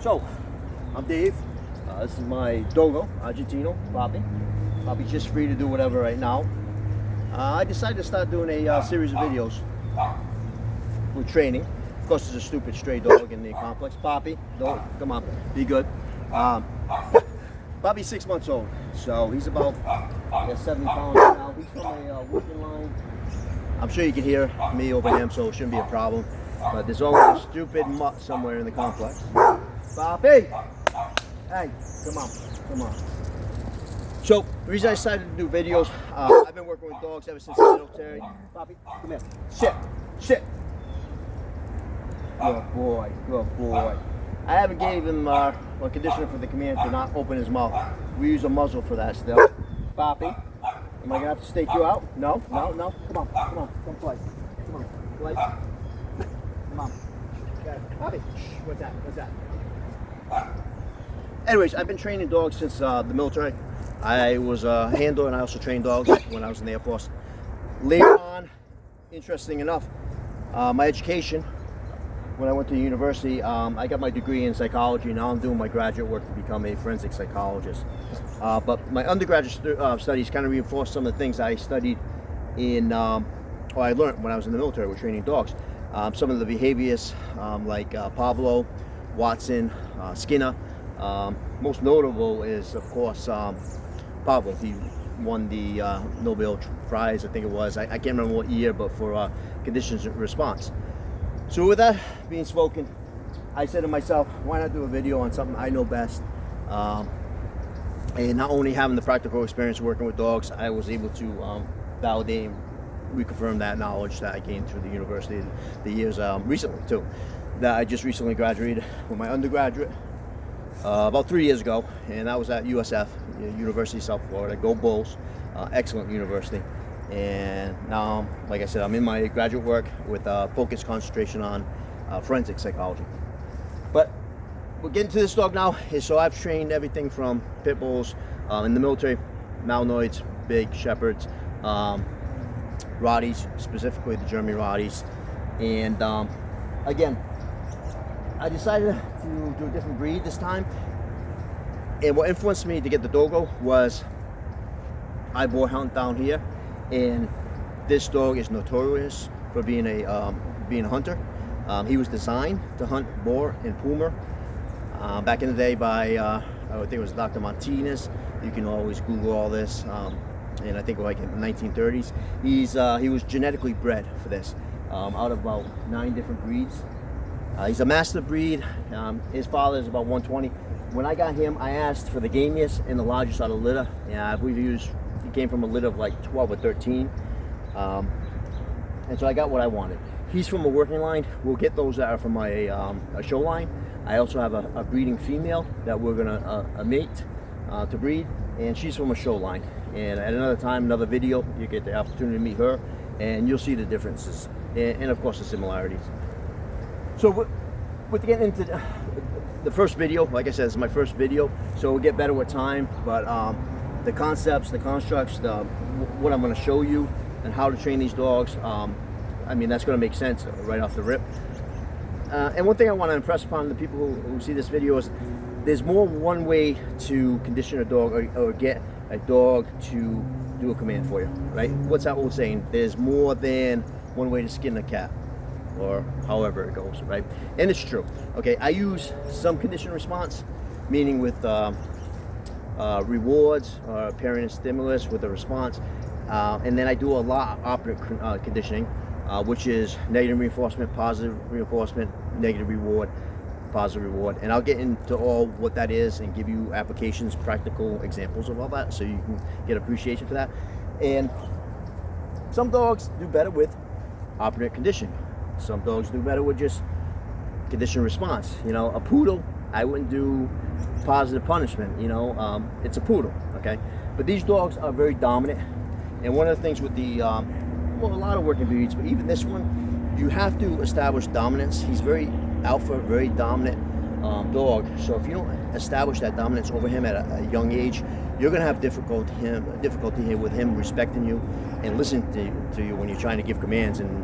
So, I'm Dave. This is my Dogo Argentino, Poppy. Poppy's just free to do whatever right now. I decided to start doing a series of videos with training. Of course, there's a stupid stray dog in the complex. Poppy, don't, come on, be good. Poppy's 6 months old, so he's about 70 pounds now. He's from a working line. I'm sure you can hear me over him, so it shouldn't be a problem. But there's always a stupid mutt somewhere in the complex. Poppy! Hey, come on, come on. So, the reason I decided to do videos, I've been working with dogs ever since the military. Poppy, come here. Sit, sit. Good boy, good boy. I haven't gave him a conditioner for the command to not open his mouth. We use a muzzle for that still. Poppy, am I gonna have to stake you out? No, no, no. Come on, come on, come play. Come on, play. Come on. Okay. Poppy, shh, what's that? What's that? Anyways, I've been training dogs since the military. I was a handler and I also trained dogs when I was in the Air Force. Later on, interesting enough, my education, when I went to university, I got my degree in psychology. Now I'm doing my graduate work to become a forensic psychologist. But my undergraduate studies kind of reinforced some of the things I studied in, or I learned when I was in the military with training dogs. Some of the behaviors like Pablo, Watson, Skinner. Most notable is, of course, Pablo. He won the Nobel Prize, I think it was. I can't remember what year, but for conditions response. So with that being spoken, I said to myself, why not do a video on something I know best? And not only having the practical experience working with dogs, I was able to validate and reconfirm that knowledge that I gained through the university, the years recently too. That I just recently graduated with my undergraduate about 3 years ago, and that was at USF, University of South Florida. Go Bulls, excellent university. And now, like I said, I'm in my graduate work with a focused concentration on forensic psychology. But we're getting to this dog now. So I've trained everything from pit bulls in the military, Malinois, big shepherds, Rotties, specifically the German Rotties. And again, I decided to do a different breed this time. And what influenced me to get the Dogo was I boar hunt down here. And this dog is notorious for being a hunter. He was designed to hunt boar and puma back in the day by I think it was Dr. Martinez. You can always Google all this. And I think like in the 1930s, he was genetically bred for this out of about 9 different breeds. He's a master breed. His father is about 120. When I got him, I asked for the gamiest and the largest out of litter. Yeah, I believe he came from a litter of like 12 or 13. And so I got what I wanted. He's from a working line. We'll get those that are from a show line. I also have a breeding female that we're gonna mate to breed, and she's from a show line. And at another time, another video, you get the opportunity to meet her, and you'll see the differences and of course the similarities. So with getting into the first video, like I said, it's my first video, so we'll get better with time. But the concepts, the constructs, what I'm going to show you, and how to train these dogs, I mean, that's going to make sense right off the rip. And one thing I want to impress upon the people who see this video is there's more one way to condition a dog or get a dog to do a command for you, right? What's that old saying? There's more than one way to skin a cat, or however it goes, right? And it's true. Okay, I use some condition response, meaning with rewards or parent and stimulus with a response, and then I do a lot of operant conditioning, which is negative reinforcement, positive reinforcement, negative reward, positive reward. And I'll get into all what that is and give you applications, practical examples of all that, so you can get appreciation for that. And some dogs do better with operant conditioning. Some dogs do better with just condition response. You know, a poodle, I wouldn't do positive punishment. You know, it's a poodle, okay? But these dogs are very dominant. And one of the things with the, well, a lot of working breeds, but even this one, you have to establish dominance. He's very alpha, very dominant dog. So if you don't establish that dominance over him at a young age, you're going to have difficulty here with him respecting you and listening to you when you're trying to give commands and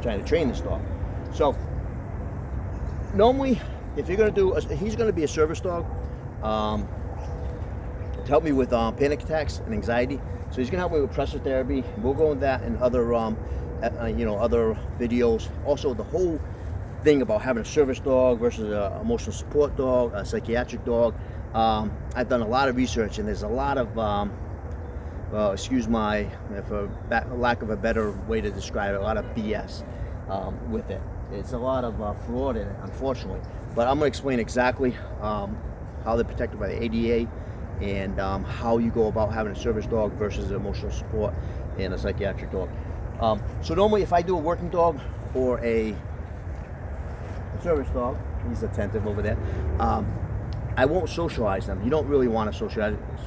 trying to train this dog. So normally if you're going to do, he's going to be a service dog to help me with panic attacks and anxiety. So he's going to help me with pressure therapy. We'll go into that in other, other videos. Also, the whole thing about having a service dog versus an emotional support dog, a psychiatric dog. I've done a lot of research, and there's a lot of, excuse my, for lack of a better way to describe it, a lot of BS with it. It's a lot of fraud in it, unfortunately. But I'm going to explain exactly how they're protected by the ADA and how you go about having a service dog versus an emotional support and a psychiatric dog. So normally if I do a working dog or a service dog, he's attentive over there, I won't socialize them. You don't really want to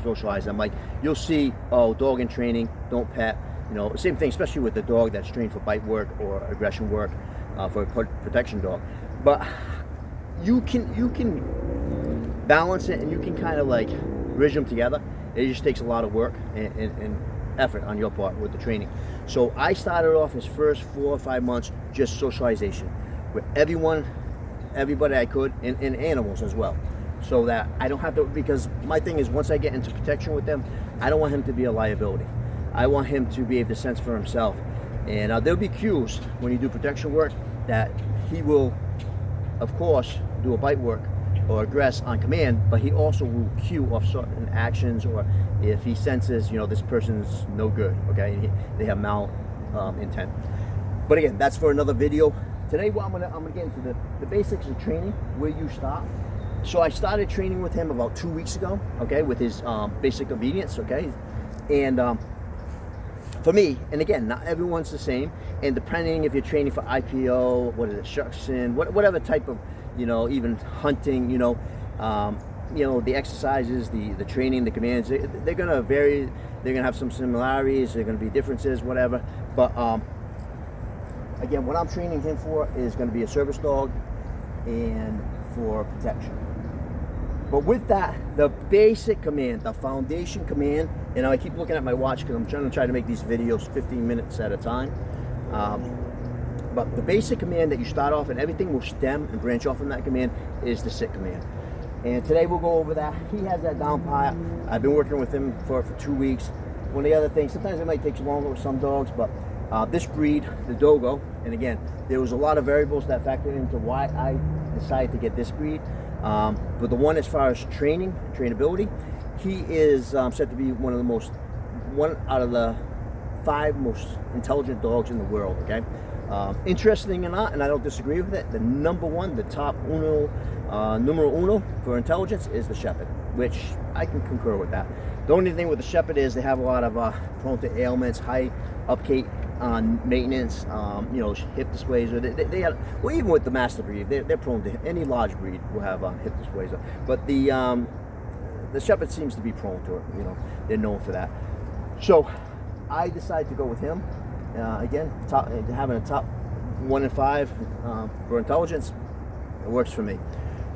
socialize them. Like, you'll see, oh, dog in training, don't pet. You know, same thing, especially with the dog that's trained for bite work or aggression work, for a protection dog. But you can balance it, and you can kind of like bridge them together. It just takes a lot of work and effort on your part with the training. So I started off his first 4 or 5 months just socialization with everybody I could, and animals as well, so that I don't have to, because my thing is, once I get into protection with them, I don't want him to be a liability. I want him to be able to sense for himself. And there'll be cues when you do protection work that he will, of course, do a bite work or aggress on command, but he also will cue off certain actions, or if he senses, you know, this person's no good, okay, they have intent. But again, that's for another video. Today, I'm gonna get into the basics of training, where you stop. So I started training with him about 2 weeks ago, okay, with his basic obedience, okay, and for me, and again, not everyone's the same, and depending if you're training for IPO, what is it, shucking, whatever type of, you know, even hunting, you know, the exercises, the training, the commands, they're gonna vary. They're gonna have some similarities. They're gonna be differences, whatever. But again, what I'm training him for is going to be a service dog and for protection. But with that, the basic command, the foundation command, and I keep looking at my watch because I'm trying to make these videos 15 minutes at a time. But the basic command that you start off, and everything will stem and branch off from that command, is the sit command. And today we'll go over that. He has that down pat. I've been working with him for 2 weeks. One of the other things, sometimes it might take longer with some dogs, but this breed, the Dogo, and again, there was a lot of variables that factored into why I decided to get this breed. But the one, as far as trainability, he is said to be one out of the 5 most intelligent dogs in the world, okay? Interesting or not, and I don't disagree with it, the number one, the top numero uno for intelligence is the Shepherd, which I can concur with that. The only thing with the Shepherd is they have a lot of prone to ailments, high upkeep on maintenance, hip dysplasia. They have, well, even with the master breed, they're prone to, any large breed will have hip dysplasia. But the Shepherd seems to be prone to it. You know, they're known for that. So I decided to go with him. Again, having a top 1 in 5 for intelligence, it works for me.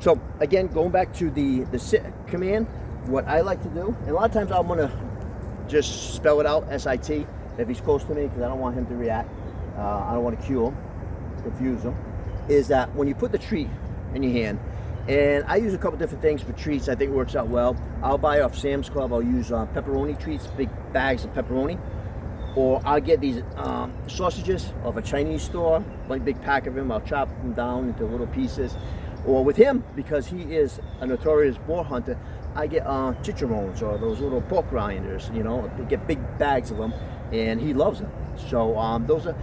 So again, going back to the sit command, what I like to do, and a lot of times I'm gonna just spell it out, SIT, if he's close to me, because I don't want him to react. I don't want to cue him, confuse him. Is that when you put the treat in your hand, and I use a couple different things for treats. I think it works out well. I'll buy off Sam's Club. I'll use pepperoni treats, big bags of pepperoni. Or I'll get these sausages off a Chinese store, like big pack of them. I'll chop them down into little pieces. Or with him, because he is a notorious boar hunter, I get chicharrones or those little pork grinders. You know, I get big bags of them, and he loves them. So those are,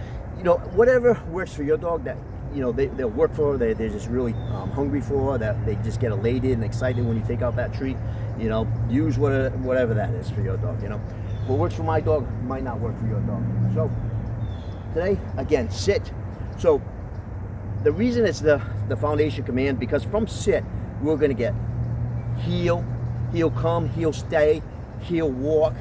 whatever works for your dog that they'll work for. They're just really hungry for, that they just get elated and excited when you take out that treat. Use whatever that is for your dog. What works for my dog might not work for your dog. So today, again, sit. So the reason it's the foundation command, because from sit, we're going to get heel, heel come, heel stay, heel walk.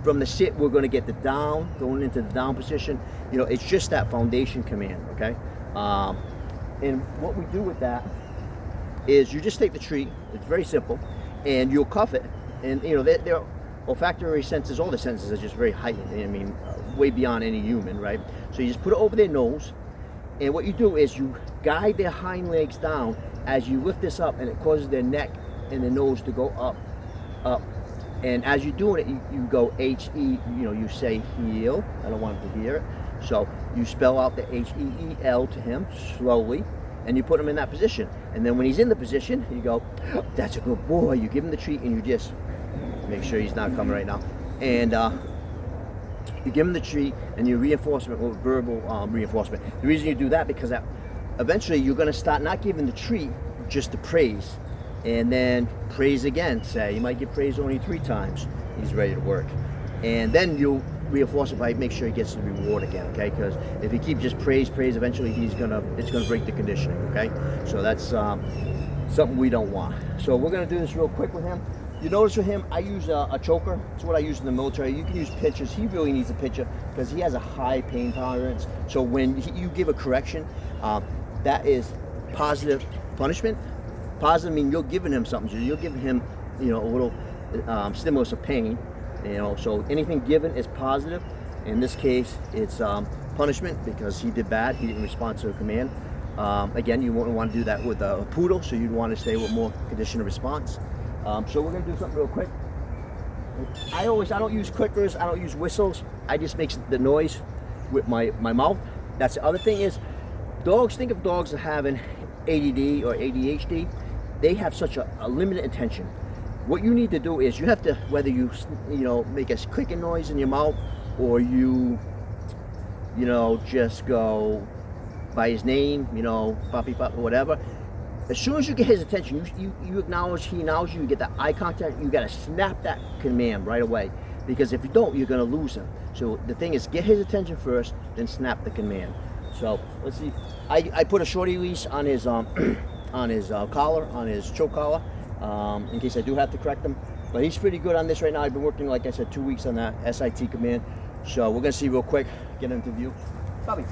From the sit, we're going to get the down, going into the down position. It's just that foundation command, okay? And what we do with that is you just take the treat. It's very simple, and you'll cuff it. And their olfactory senses, all the senses are just very heightened. I mean, way beyond any human, right? So you just put it over their nose, And what you do is you guide their hind legs down as you lift this up, and it causes their neck and their nose to go up, up. And as you're doing it, you go H-E, you say heel. I don't want him to hear it. So you spell out the H-E-E-L to him slowly, and you put him in that position. And then when he's in the position, you go, that's a good boy. You give him the treat, and you just make sure he's not coming right now. And you give him the treat, and you reinforcement with verbal reinforcement. The reason you do that, because eventually you're going to start not giving the treat, just the praise. And then praise again, say. You might get praise only 3 times. He's ready to work. And then you'll reinforce it by make sure he gets the reward again, okay? Because if you keep just praise, eventually it's gonna break the conditioning, okay? So that's something we don't want. So we're gonna do this real quick with him. You notice with him, I use a choker. It's what I use in the military. You can use pitchers. He really needs a pitcher because he has a high pain tolerance. So when you give a correction, that is positive punishment. Positive means you're giving him something. So you're giving him, a little stimulus of pain. So anything given is positive. In this case, it's punishment because he did bad. He didn't respond to a command. Again, you wouldn't want to do that with a poodle, so you'd want to stay with more conditional response. So we're gonna do something real quick. I don't use clickers. I don't use whistles. I just make the noise with my mouth. That's the other thing is, think of dogs that having ADD or ADHD. They have such a limited attention. What you need to do is you have to, whether you make a clicking noise in your mouth, or you just go by his name, puppy, whatever. As soon as you get his attention, you acknowledge, he acknowledges you, you get that eye contact, you gotta snap that command right away. Because if you don't, you're gonna lose him. So the thing is, get his attention first, then snap the command. So let's see. I put a shorty leash on his collar, on his choke collar, in case I do have to correct him. But he's pretty good on this right now. I've been working, like I said, 2 weeks on that SIT command. So we're gonna see real quick, get him to view. Bobby,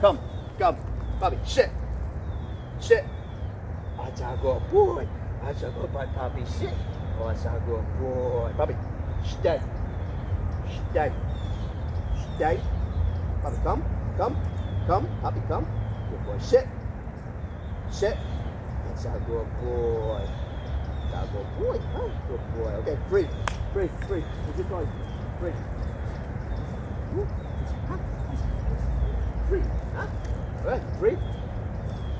come, Bobby, sit. That's a good boy. That's a good boy, Bobby, sit. Oh, that's a good boy. Bobby, stay. Bobby, come. Bobby, come. Good boy, sit. That's a good boy. That's a good boy, huh? Good boy. Okay, free. What's your toy? Free. Free, huh? All right, free.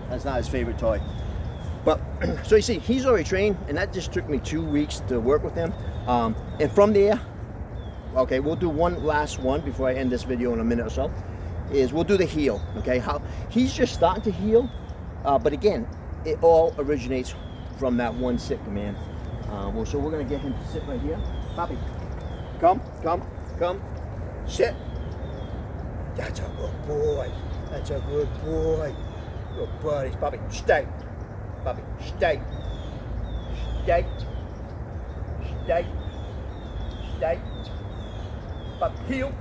That's not his favorite toy. But, so you see, he's already trained, and that just took me 2 weeks to work with him. And from there, okay, we'll do one last one before I end this video in a minute or so, is we'll do the heel, okay? How he's just starting to heel, but again, it all originates from that one sit command. So we're gonna get him to sit right here. Bobby, come, sit. That's a good boy. Good buddies. Bobby, stay. But heel.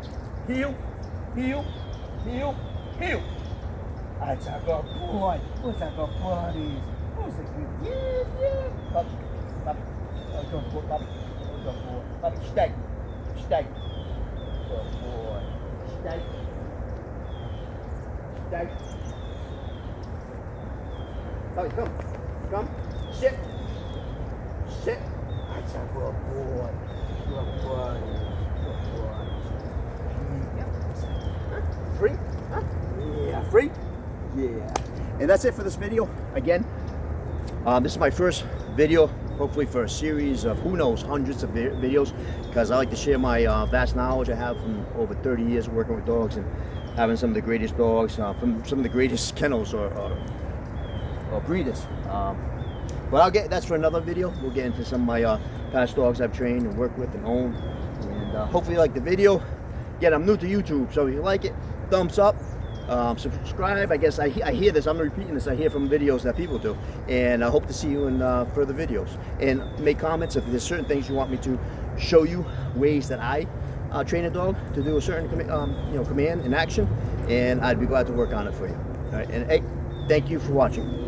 That's a good boy. What's a good buddies? What's a good? Yeah. Bobby. Good boy, Bobby. Good boy. Bobby, stay. Good boy. Stay. Bobby, come. Sit. That's a good boy. Good boy. Free? Huh? Yeah, free? Yeah. And that's it for this video. Again, this is my first video, hopefully for a series of, who knows, hundreds of videos, because I like to share my vast knowledge I have from over 30 years of working with dogs and having some of the greatest dogs from some of the greatest kennels or breeders. But that's for another video. We'll get into some of my past dogs I've trained and worked with and owned. And hopefully you like the video. Again, I'm new to YouTube, so if you like it, thumbs up, subscribe. I guess I hear this, I'm repeating this, I hear from videos that people do. And I hope to see you in further videos. And make comments if there's certain things you want me to show you, ways that I train a dog to do a certain command and action, and I'd be glad to work on it for you. All right, and hey, thank you for watching.